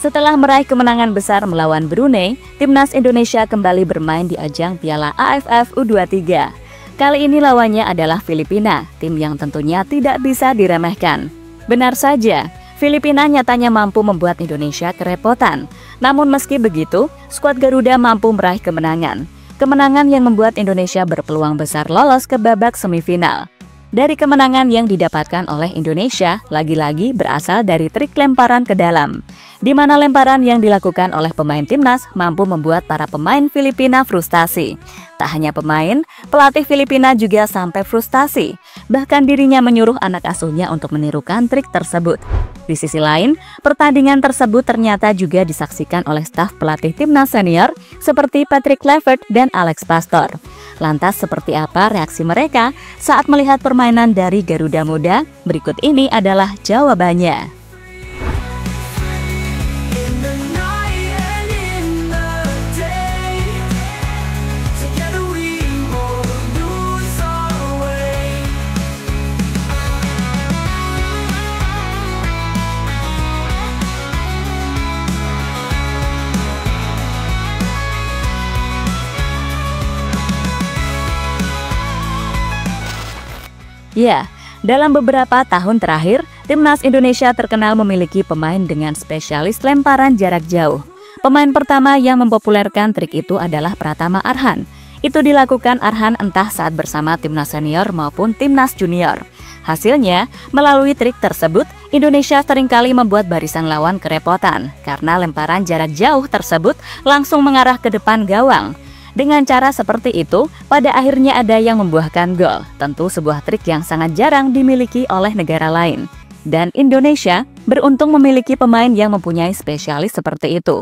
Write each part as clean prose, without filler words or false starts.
Setelah meraih kemenangan besar melawan Brunei, timnas Indonesia kembali bermain di ajang Piala AFF U23. Kali ini lawannya adalah Filipina, tim yang tentunya tidak bisa diremehkan. Benar saja, Filipina nyatanya mampu membuat Indonesia kerepotan. Namun meski begitu, skuad Garuda mampu meraih kemenangan. Kemenangan yang membuat Indonesia berpeluang besar lolos ke babak semifinal. Dari kemenangan yang didapatkan oleh Indonesia, lagi-lagi berasal dari trik lemparan ke dalam, di mana lemparan yang dilakukan oleh pemain timnas mampu membuat para pemain Filipina frustasi. Tak hanya pemain, pelatih Filipina juga sampai frustasi. Bahkan dirinya menyuruh anak asuhnya untuk menirukan trik tersebut. Di sisi lain, pertandingan tersebut ternyata juga disaksikan oleh staf pelatih timnas senior seperti Patrick Kluivert dan Alex Pastoor. Lantas seperti apa reaksi mereka saat melihat permainan dari Garuda Muda? Berikut ini adalah jawabannya. Ya, dalam beberapa tahun terakhir, timnas Indonesia terkenal memiliki pemain dengan spesialis lemparan jarak jauh. Pemain pertama yang mempopulerkan trik itu adalah Pratama Arhan. Itu dilakukan Arhan entah saat bersama timnas senior maupun timnas junior. Hasilnya, melalui trik tersebut, Indonesia seringkali membuat barisan lawan kerepotan karena lemparan jarak jauh tersebut langsung mengarah ke depan gawang. Dengan cara seperti itu, pada akhirnya ada yang membuahkan gol. Tentu sebuah trik yang sangat jarang dimiliki oleh negara lain. Dan Indonesia beruntung memiliki pemain yang mempunyai spesialis seperti itu.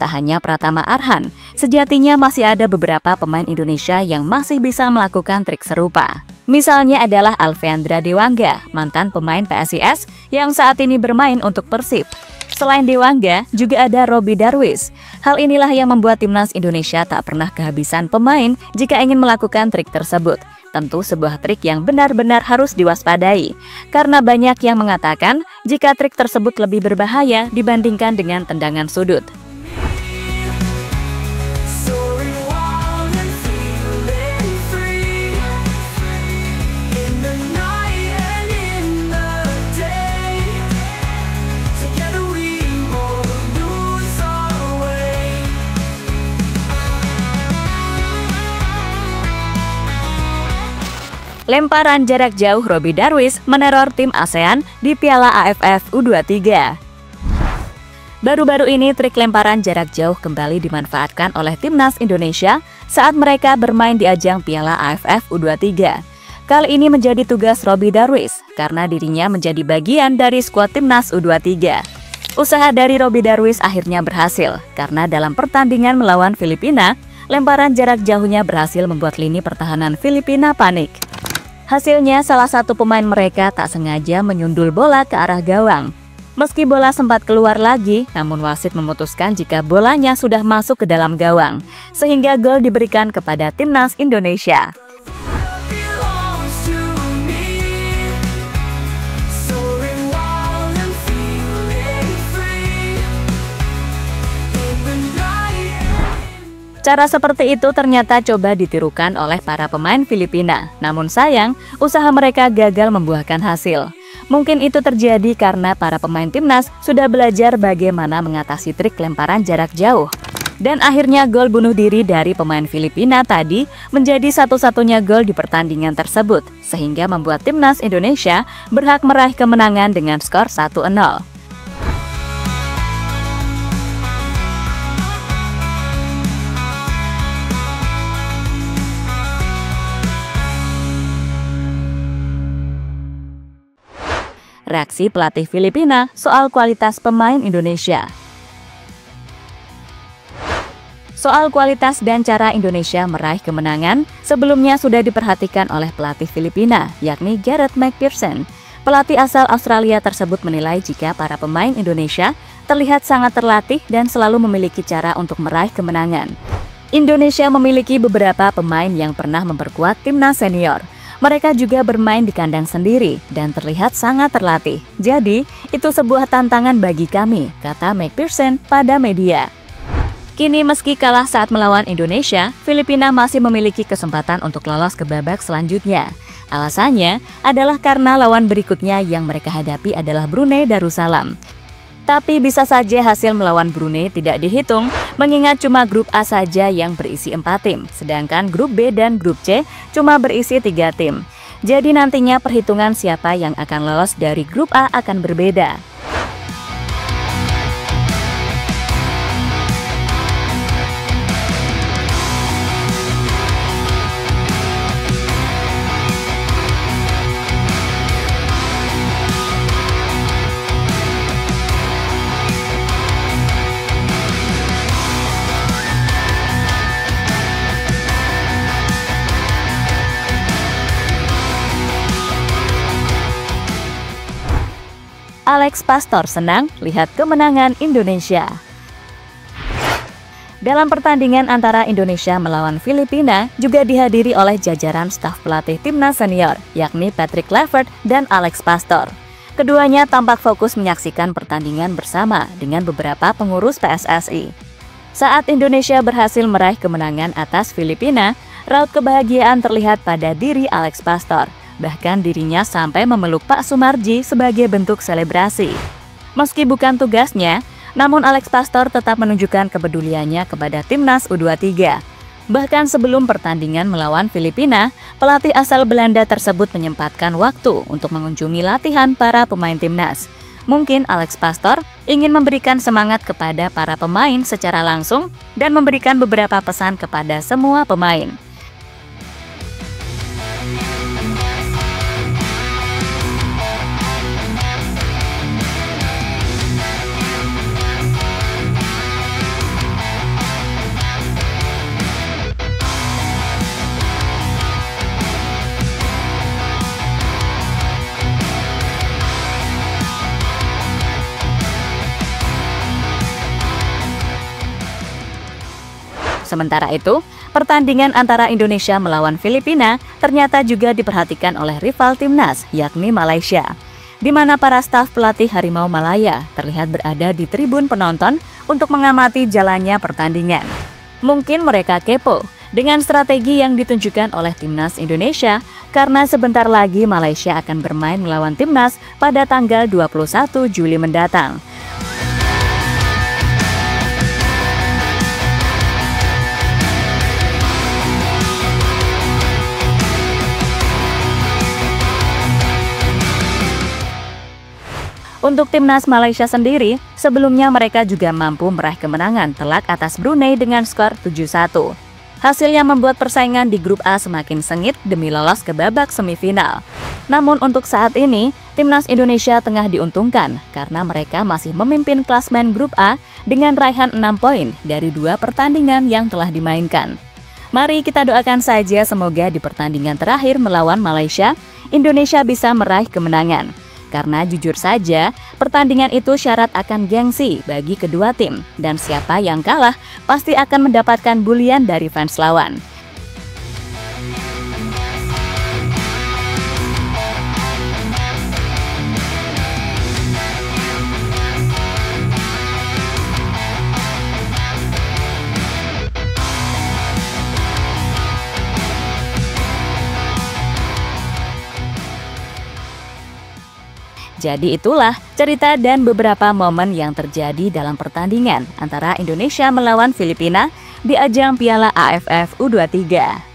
Tak hanya Pratama Arhan, sejatinya masih ada beberapa pemain Indonesia yang masih bisa melakukan trik serupa. Misalnya adalah Alfeandra Dewangga, mantan pemain PSIS yang saat ini bermain untuk Persib. Selain Dewangga, juga ada Robby Darwish. Hal inilah yang membuat timnas Indonesia tak pernah kehabisan pemain jika ingin melakukan trik tersebut. Tentu sebuah trik yang benar-benar harus diwaspadai, karena banyak yang mengatakan jika trik tersebut lebih berbahaya dibandingkan dengan tendangan sudut. Lemparan jarak jauh Robby Darwish meneror tim ASEAN di Piala AFF U23. Baru-baru ini trik lemparan jarak jauh kembali dimanfaatkan oleh timnas Indonesia saat mereka bermain di ajang Piala AFF U23. Kali ini menjadi tugas Robby Darwish karena dirinya menjadi bagian dari skuad timnas U23. Usaha dari Robby Darwish akhirnya berhasil karena dalam pertandingan melawan Filipina, lemparan jarak jauhnya berhasil membuat lini pertahanan Filipina panik. Hasilnya, salah satu pemain mereka tak sengaja menyundul bola ke arah gawang. Meski bola sempat keluar lagi, namun wasit memutuskan jika bolanya sudah masuk ke dalam gawang, sehingga gol diberikan kepada timnas Indonesia. Cara seperti itu ternyata coba ditirukan oleh para pemain Filipina. Namun sayang, usaha mereka gagal membuahkan hasil. Mungkin itu terjadi karena para pemain timnas sudah belajar bagaimana mengatasi trik lemparan jarak jauh. Dan akhirnya gol bunuh diri dari pemain Filipina tadi menjadi satu-satunya gol di pertandingan tersebut, sehingga membuat timnas Indonesia berhak meraih kemenangan dengan skor 1-0. Reaksi pelatih Filipina soal kualitas pemain Indonesia. Soal kualitas dan cara Indonesia meraih kemenangan, sebelumnya sudah diperhatikan oleh pelatih Filipina, yakni Gareth McPherson. Pelatih asal Australia tersebut menilai jika para pemain Indonesia terlihat sangat terlatih dan selalu memiliki cara untuk meraih kemenangan. Indonesia memiliki beberapa pemain yang pernah memperkuat timnas senior. Mereka juga bermain di kandang sendiri dan terlihat sangat terlatih. Jadi, itu sebuah tantangan bagi kami, kata McPherson pada media. Kini meski kalah saat melawan Indonesia, Filipina masih memiliki kesempatan untuk lolos ke babak selanjutnya. Alasannya adalah karena lawan berikutnya yang mereka hadapi adalah Brunei Darussalam. Tapi bisa saja hasil melawan Brunei tidak dihitung, mengingat cuma grup A saja yang berisi 4 tim, sedangkan grup B dan grup C cuma berisi 3 tim. Jadi nantinya perhitungan siapa yang akan lolos dari grup A akan berbeda. Alex Pastor senang lihat kemenangan Indonesia. Dalam pertandingan antara Indonesia melawan Filipina juga dihadiri oleh jajaran staf pelatih timnas senior, yakni Patrick Kluivert dan Alex Pastor. Keduanya tampak fokus menyaksikan pertandingan bersama dengan beberapa pengurus PSSI. Saat Indonesia berhasil meraih kemenangan atas Filipina, raut kebahagiaan terlihat pada diri Alex Pastor. Bahkan dirinya sampai memeluk Pak Sumarji sebagai bentuk selebrasi. Meski bukan tugasnya, namun Alex Pastor tetap menunjukkan kepeduliannya kepada timnas U23. Bahkan sebelum pertandingan melawan Filipina, pelatih asal Belanda tersebut menyempatkan waktu untuk mengunjungi latihan para pemain timnas. Mungkin Alex Pastor ingin memberikan semangat kepada para pemain secara langsung dan memberikan beberapa pesan kepada semua pemain. Sementara itu, pertandingan antara Indonesia melawan Filipina ternyata juga diperhatikan oleh rival timnas, yakni Malaysia, di mana para staf pelatih Harimau Malaya terlihat berada di tribun penonton untuk mengamati jalannya pertandingan. Mungkin mereka kepo dengan strategi yang ditunjukkan oleh timnas Indonesia, karena sebentar lagi Malaysia akan bermain melawan timnas pada tanggal 21 Juli mendatang. Untuk timnas Malaysia sendiri, sebelumnya mereka juga mampu meraih kemenangan telak atas Brunei dengan skor 7-1. Hasilnya membuat persaingan di grup A semakin sengit demi lolos ke babak semifinal. Namun untuk saat ini, timnas Indonesia tengah diuntungkan karena mereka masih memimpin klasmen grup A dengan raihan 6 poin dari 2 pertandingan yang telah dimainkan. Mari kita doakan saja semoga di pertandingan terakhir melawan Malaysia, Indonesia bisa meraih kemenangan. Karena jujur saja, pertandingan itu syarat akan gengsi bagi kedua tim, dan siapa yang kalah pasti akan mendapatkan bulian dari fans lawan. Jadi itulah cerita dan beberapa momen yang terjadi dalam pertandingan antara Indonesia melawan Filipina di ajang Piala AFF U23.